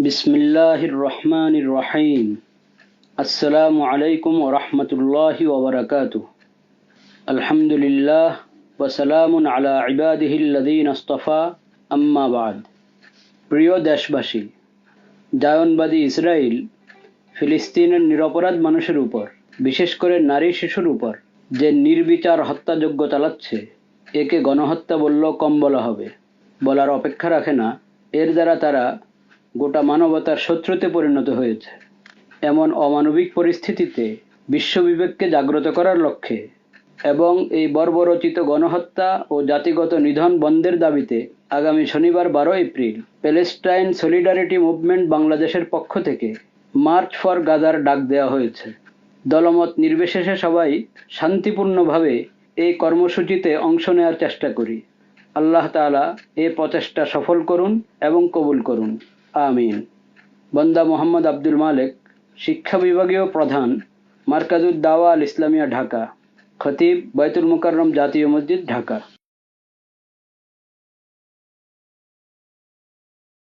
বিসমিল্লাহির রহমানির রহিম। আসসালামু আলাইকুম ওয়া রাহমাতুল্লাহি ওয়া বারাকাতুহু। আলহামদুলিল্লাহ ওয়া সালামুন আলা ইবাদিহিল্লাযীনা ইসতাফা, আম্মা বা'দ। প্রিয় দেশবাসী, জায়নবাদী ইসরায়েল ফিলিস্তিনের নিরপরাধ মানুষের উপর, বিশেষ করে নারী শিশুর উপর যে নির্বিচার হত্যাযজ্ঞ চালাচ্ছে, একে গণহত্যা বললেও কম বলা হবে। বলার অপেক্ষা রাখে না। এর দ্বারা তারা গোটা মানবতার শত্রুতে পরিণত হয়েছে। এমন অমানবিক পরিস্থিতিতে বিশ্ববিবেককে জাগ্রত করার লক্ষ্যে এবং এই বর্বরচিত গণহত্যা ও জাতিগত নিধন বন্ধের দাবিতে আগামী শনিবার 12 এপ্রিল প্যালেস্টাইন সলিডারিটি মুভমেন্ট বাংলাদেশের পক্ষ থেকে মার্চ ফর গাজার ডাক দেওয়া হয়েছে। দলমত নির্বিশেষে সবাই শান্তিপূর্ণভাবে এই কর্মসূচিতে অংশ নেওয়ার চেষ্টা করি। আল্লাহ তাআলা এই প্রচেষ্টা সফল করুন এবং কবুল করুন, আমিন। বন্দা মোহাম্মদ আব্দুল মালেক, শিক্ষা বিভাগীয় প্রধান, মার্কাজুদ দাওয়া আল ইসলামিয়া, ঢাকা। খতিব, বাইতুল মুকাররম জাতীয় মসজিদ, ঢাকা।